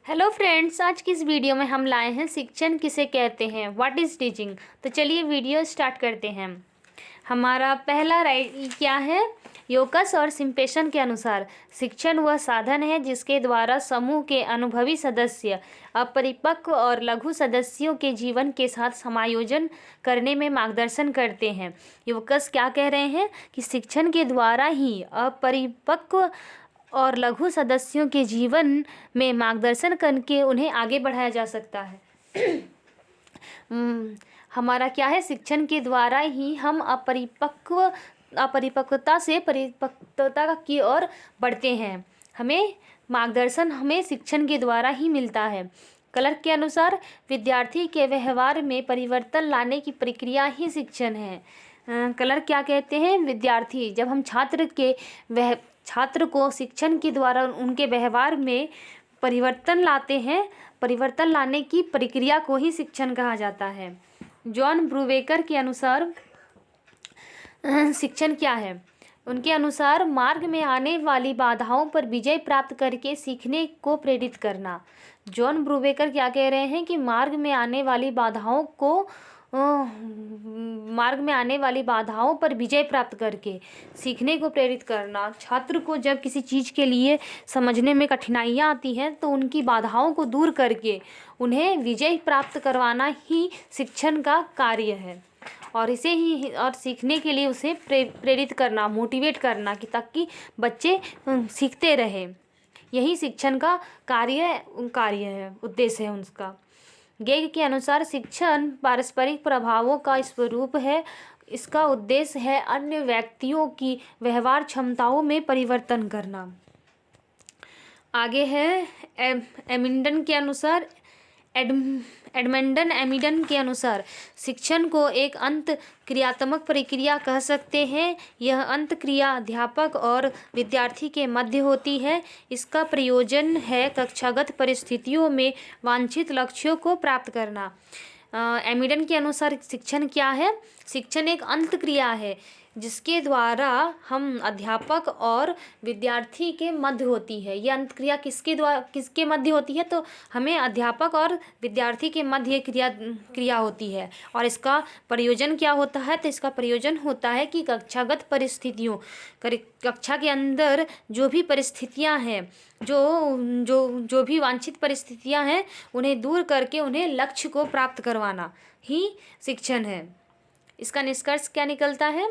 Hello friends, आज की इस वीडियो में हम लाए हैं शिक्षण किसे कहते हैं, व्हाट इज़ टीचिंग। तो चलिए वीडियो स्टार्ट करते हैं। हमारा पहला राइट क्या है। योकस और सिम्पेशन के अनुसार शिक्षण वह साधन है जिसके द्वारा समूह के अनुभवी सदस्य अपरिपक्व और लघु सदस्यों के जीवन के साथ समायोजन करने में मार्गदर्शन करते हैं। योकस क्या कह रहे हैं कि शिक्षण के द्वारा ही अपरिपक्व और लघु सदस्यों के जीवन में मार्गदर्शन करके उन्हें आगे बढ़ाया जा सकता है। हमारा क्या है, शिक्षण के द्वारा ही हम अपरिपक्वता से परिपक्वता की ओर बढ़ते हैं। हमें मार्गदर्शन हमें शिक्षण के द्वारा ही मिलता है। क्लर्क के अनुसार विद्यार्थी के व्यवहार में परिवर्तन लाने की प्रक्रिया ही शिक्षण है। क्लर्क क्या कहते हैं, विद्यार्थी जब हम छात्र को शिक्षण के द्वारा उनके व्यवहार में परिवर्तन लाते हैं, परिवर्तन लाने की प्रक्रिया को ही शिक्षण कहा जाता है। जॉन ब्रूवेकर के अनुसार शिक्षण क्या है। उनके अनुसार मार्ग में आने वाली बाधाओं पर विजय प्राप्त करके सीखने को प्रेरित करना। जॉन ब्रूवेकर क्या कह रहे हैं कि मार्ग में आने वाली बाधाओं पर विजय प्राप्त करके सीखने को प्रेरित करना। छात्र को जब किसी चीज़ के लिए समझने में कठिनाइयाँ आती हैं तो उनकी बाधाओं को दूर करके उन्हें विजय प्राप्त करवाना ही शिक्षण का कार्य है। और इसे ही और सीखने के लिए उसे प्रेरित करना, मोटिवेट करना कि ताकि बच्चे सीखते रहें। यही शिक्षण का कार्य है, उद्देश्य है उसका। गेग के अनुसार शिक्षण पारस्परिक प्रभावों का स्वरूप है। इसका उद्देश्य है अन्य व्यक्तियों की व्यवहार क्षमताओं में परिवर्तन करना। आगे है एडमंडन एमिडन के अनुसार शिक्षण को एक अंत क्रियात्मक प्रक्रिया कह सकते हैं। यह अंत क्रिया अध्यापक और विद्यार्थी के मध्य होती है। इसका प्रयोजन है कक्षागत परिस्थितियों में वांछित लक्ष्यों को प्राप्त करना। एमिडन के अनुसार शिक्षण क्या है, शिक्षण एक अंत क्रिया है जिसके द्वारा हम अध्यापक और विद्यार्थी के मध्य होती है। ये अंत क्रिया किसके मध्य होती है, तो हमें अध्यापक और विद्यार्थी के मध्य ये क्रिया होती है। और इसका प्रयोजन क्या होता है, तो इसका प्रयोजन होता है कि कक्षागत परिस्थितियों, कक्षा के अंदर जो भी परिस्थितियां हैं, जो भी वांछित परिस्थितियां हैं, उन्हें दूर करके उन्हें लक्ष्य को प्राप्त करवाना ही शिक्षण है। इसका निष्कर्ष क्या निकलता है,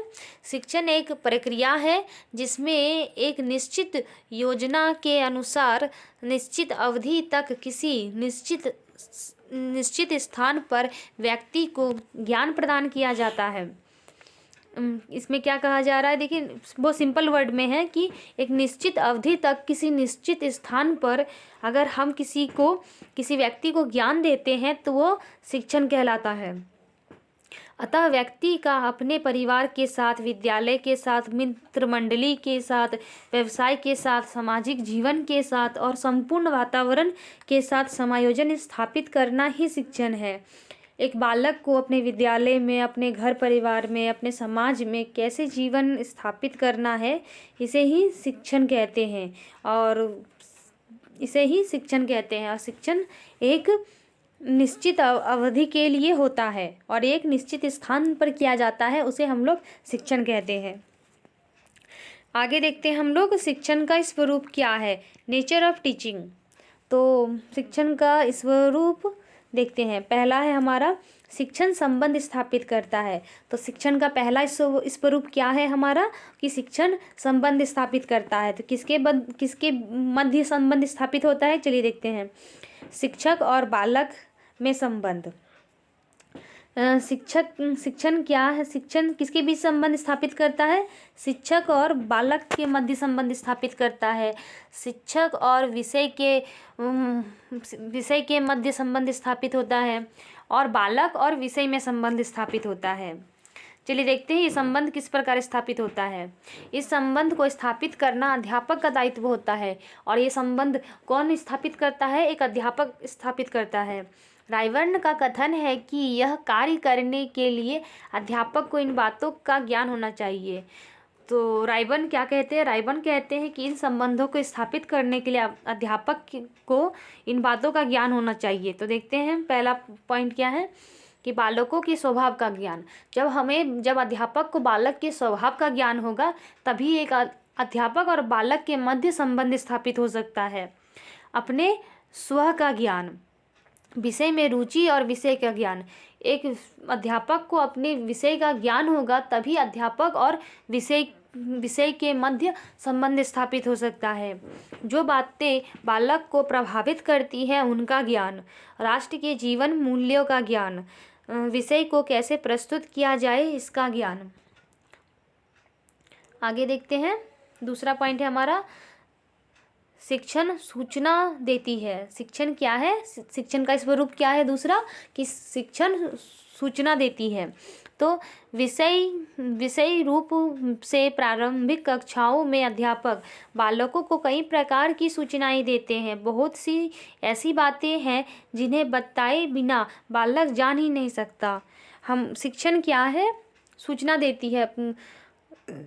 शिक्षण एक प्रक्रिया है जिसमें एक निश्चित योजना के अनुसार निश्चित अवधि तक किसी निश्चित स्थान पर व्यक्ति को ज्ञान प्रदान किया जाता है। इसमें क्या कहा जा रहा है, देखिए बहुत सिंपल वर्ड में है कि एक निश्चित अवधि तक किसी निश्चित स्थान पर अगर हम किसी व्यक्ति को ज्ञान देते हैं तो वो शिक्षण कहलाता है। अतः व्यक्ति का अपने परिवार के साथ, विद्यालय के साथ, मित्र मंडली के साथ, व्यवसाय के साथ, सामाजिक जीवन के साथ और संपूर्ण वातावरण के साथ समायोजन स्थापित करना ही शिक्षण है। एक बालक को अपने विद्यालय में, अपने घर परिवार में, अपने समाज में कैसे जीवन स्थापित करना है, इसे ही शिक्षण कहते हैं। और शिक्षण एक निश्चित अवधि के लिए होता है और एक निश्चित स्थान पर किया जाता है, उसे हम लोग शिक्षण कहते हैं। आगे देखते हैं हम लोग शिक्षण का स्वरूप क्या है, नेचर ऑफ टीचिंग। तो शिक्षण का स्वरूप देखते हैं। पहला है हमारा शिक्षण संबंध स्थापित करता है। तो शिक्षण का पहला स्वरूप क्या है हमारा, कि शिक्षण संबंध स्थापित करता है। तो किसके मध्य संबंध स्थापित होता है, चलिए देखते हैं। शिक्षक और बालक में संबंध। शिक्षण क्या है, शिक्षण किसके बीच संबंध स्थापित करता है, शिक्षक और बालक के मध्य संबंध स्थापित करता है। शिक्षक और विषय के मध्य संबंध स्थापित होता है और बालक और विषय में संबंध स्थापित होता है। चलिए देखते हैं ये संबंध किस प्रकार स्थापित होता है। इस संबंध को स्थापित करना अध्यापक का दायित्व होता है। और ये संबंध कौन स्थापित करता है, एक अध्यापक स्थापित करता है। रायवर्न का कथन है कि यह कार्य करने के लिए अध्यापक को इन बातों का ज्ञान होना चाहिए। तो राइबन क्या कहते हैं? राइबन कहते हैं कि इन संबंधों को स्थापित करने के लिए अध्यापक को इन बातों का ज्ञान होना चाहिए। तो देखते हैं पहला पॉइंट क्या है कि बालकों के स्वभाव का ज्ञान। जब अध्यापक को बालक के स्वभाव का ज्ञान होगा तभी एक अध्यापक और बालक के मध्य संबंध स्थापित हो सकता है। अपने स्व का ज्ञान, विषय में रुचि और विषय का ज्ञान। एक अध्यापक को अपने विषय का ज्ञान होगा तभी अध्यापक और विषय के मध्य संबंध स्थापित हो सकता है। जो बातें बालक को प्रभावित करती हैं उनका ज्ञान, राष्ट्र के जीवन मूल्यों का ज्ञान, विषय को कैसे प्रस्तुत किया जाए इसका ज्ञान। आगे देखते हैं, दूसरा पॉइंट है हमारा, शिक्षण सूचना देती है। शिक्षण क्या है? शिक्षण का स्वरूप क्या है? दूसरा कि शिक्षण सूचना देती है। तो विषय रूप से प्रारंभिक कक्षाओं में अध्यापक बालकों को कई प्रकार की सूचनाएं देते हैं। बहुत सी ऐसी बातें हैं जिन्हें बताए बिना बालक जान ही नहीं सकता। शिक्षण क्या है? सूचना देती है।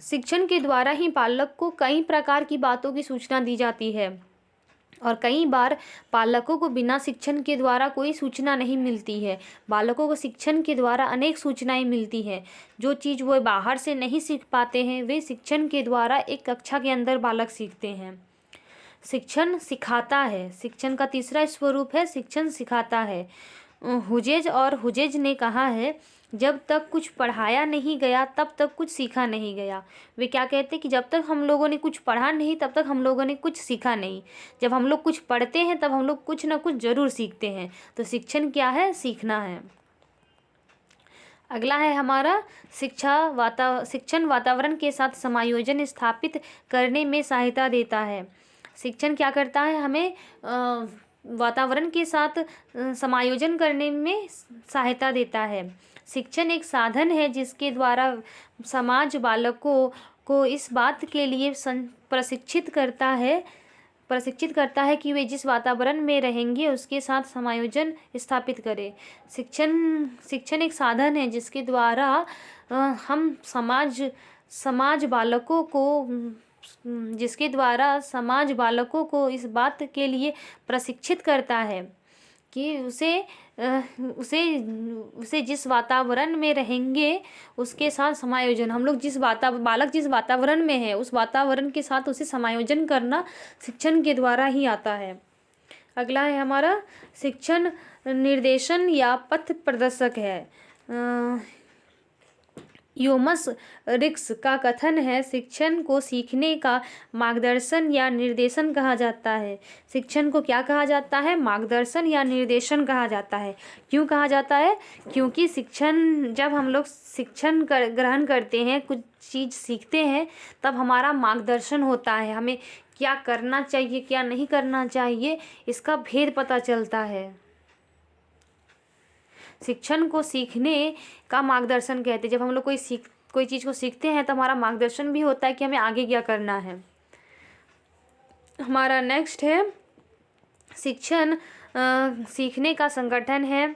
शिक्षण के द्वारा ही बालक को कई प्रकार की बातों की सूचना दी जाती है और कई बार बालकों को बिना शिक्षण के द्वारा कोई सूचना नहीं मिलती है। बालकों को शिक्षण के द्वारा अनेक सूचनाएं मिलती हैं। जो चीज़ वो बाहर से नहीं सीख पाते हैं वे शिक्षण के द्वारा एक कक्षा के अंदर बालक सीखते हैं। शिक्षण सिखाता है। शिक्षण का तीसरा स्वरूप है शिक्षण सिखाता है। हुजेज ने कहा है, जब तक कुछ पढ़ाया नहीं गया तब तक कुछ सीखा नहीं गया। वे क्या कहते हैं कि जब तक हम लोगों ने कुछ पढ़ा नहीं तब तक हम लोगों ने कुछ सीखा नहीं। जब हम लोग कुछ पढ़ते हैं तब हम लोग कुछ ना कुछ ज़रूर सीखते हैं। तो शिक्षण क्या है? सीखना है। अगला है हमारा, शिक्षण वातावरण के साथ समायोजन स्थापित करने में सहायता देता है। शिक्षण क्या करता है? हमें वातावरण के साथ समायोजन करने में सहायता देता है। शिक्षण एक साधन है जिसके द्वारा समाज बालकों को इस बात के लिए प्रशिक्षित करता है कि वे जिस वातावरण में रहेंगे उसके साथ समायोजन स्थापित करें। शिक्षण एक साधन है जिसके द्वारा हम समाज बालकों को इस बात के लिए प्रशिक्षित करता है कि उसे जिस वातावरण में रहेंगे उसके साथ समायोजन, हम लोग बालक जिस वातावरण में है उस वातावरण के साथ उसे समायोजन करना शिक्षण के द्वारा ही आता है। अगला है हमारा, शिक्षण निर्देशन या पथ प्रदर्शक है। योमस रिक्स का कथन है, शिक्षण को सीखने का मार्गदर्शन या निर्देशन कहा जाता है। शिक्षण को क्या कहा जाता है? मार्गदर्शन या निर्देशन कहा जाता है। क्यों कहा जाता है? क्योंकि जब हम लोग शिक्षण ग्रहण करते हैं, कुछ चीज़ सीखते हैं, तब हमारा मार्गदर्शन होता है। हमें क्या करना चाहिए, क्या नहीं करना चाहिए, इसका भेद पता चलता है। शिक्षण को सीखने का मार्गदर्शन कहते हैं। जब हम लोग कोई चीज़ को सीखते हैं तो हमारा मार्गदर्शन भी होता है कि हमें आगे क्या करना है। हमारा नेक्स्ट है, शिक्षण सीखने का संगठन है।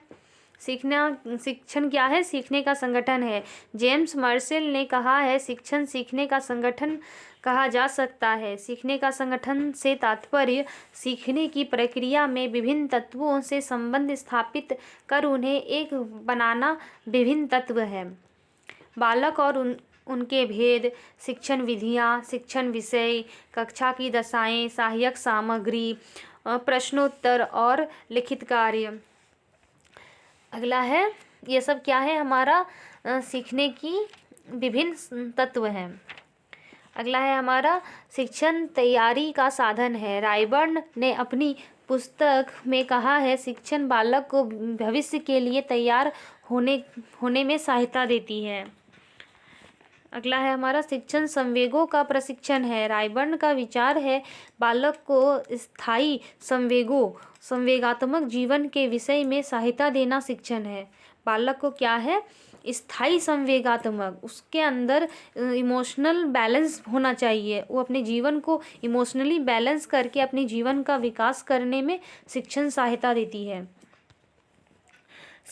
शिक्षण क्या है? सीखने का संगठन है। जेम्स मर्सेल ने कहा है, शिक्षण सीखने का संगठन कहा जा सकता है। सीखने का संगठन से तात्पर्य सीखने की प्रक्रिया में विभिन्न तत्वों से संबंध स्थापित कर उन्हें एक बनाना विभिन्न तत्व है। बालक और उनके भेद, शिक्षण विधियाँ, शिक्षण विषय, कक्षा की दशाएं, सहायक सामग्री, प्रश्नोत्तर और लिखित कार्य। अगला है, ये सब क्या है? हमारा सीखने की विभिन्न तत्व हैं। अगला है हमारा, शिक्षण तैयारी का साधन है। रायबर्न ने अपनी पुस्तक में कहा है, शिक्षण बालक को भविष्य के लिए तैयार होने में सहायता देती है। अगला है हमारा, शिक्षण संवेगों का प्रशिक्षण है। रायबर्न का विचार है, बालक को स्थायी संवेगात्मक जीवन के विषय में सहायता देना शिक्षण है। बालक को क्या है? स्थायी संवेगात्मक, उसके अंदर इमोशनल बैलेंस होना चाहिए। वो अपने जीवन को इमोशनली बैलेंस करके अपने जीवन का विकास करने में शिक्षण सहायता देती है।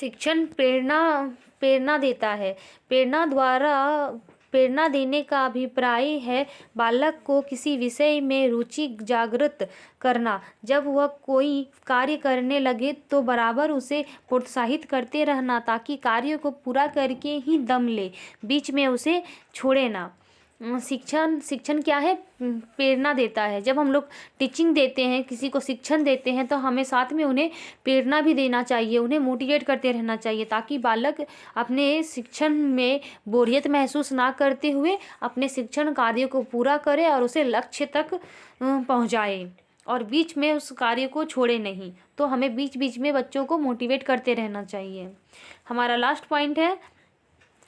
शिक्षण प्रेरणा देता है। प्रेरणा द्वारा प्रेरणा देने का अभिप्राय है बालक को किसी विषय में रुचि जागृत करना। जब वह कोई कार्य करने लगे तो बराबर उसे प्रोत्साहित करते रहना ताकि कार्य को पूरा करके ही दम ले, बीच में उसे छोड़े ना। शिक्षण क्या है? प्रेरणा देता है। जब हम लोग टीचिंग देते हैं, किसी को शिक्षण देते हैं, तो हमें साथ में उन्हें प्रेरणा भी देना चाहिए, उन्हें मोटिवेट करते रहना चाहिए ताकि बालक अपने शिक्षण में बोरियत महसूस ना करते हुए अपने शिक्षण कार्य को पूरा करे और उसे लक्ष्य तक पहुँचाए और बीच में उस कार्य को छोड़े नहीं। तो हमें बीच बीच में बच्चों को मोटिवेट करते रहना चाहिए। हमारा लास्ट पॉइंट है,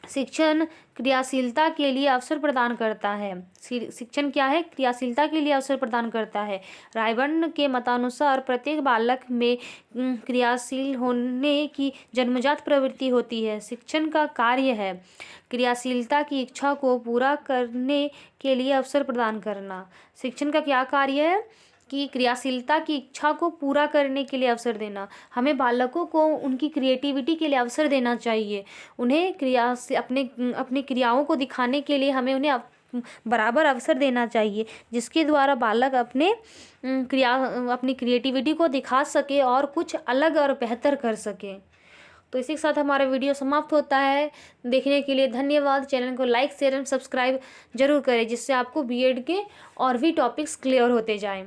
शिक्षण क्रियाशीलता के लिए अवसर प्रदान करता है। शिक्षण क्या है? क्रियाशीलता के लिए अवसर प्रदान करता है। रायबर्न के मतानुसार प्रत्येक बालक में क्रियाशील होने की जन्मजात प्रवृत्ति होती है। शिक्षण का कार्य है क्रियाशीलता की इच्छा को पूरा करने के लिए अवसर प्रदान करना। शिक्षण का क्या कार्य है? कि क्रियाशीलता की इच्छा को पूरा करने के लिए अवसर देना। हमें बालकों को उनकी क्रिएटिविटी के लिए अवसर देना चाहिए। उन्हें क्रिया से अपनी क्रियाओं को दिखाने के लिए हमें उन्हें बराबर अवसर देना चाहिए, जिसके द्वारा बालक अपनी क्रिएटिविटी को दिखा सके और कुछ अलग और बेहतर कर सके। तो इसी के साथ हमारा वीडियो समाप्त होता है। देखने के लिए धन्यवाद। चैनल को लाइक, शेयर एंड सब्सक्राइब जरूर करें, जिससे आपको बीएड के और भी टॉपिक्स क्लियर होते जाएं।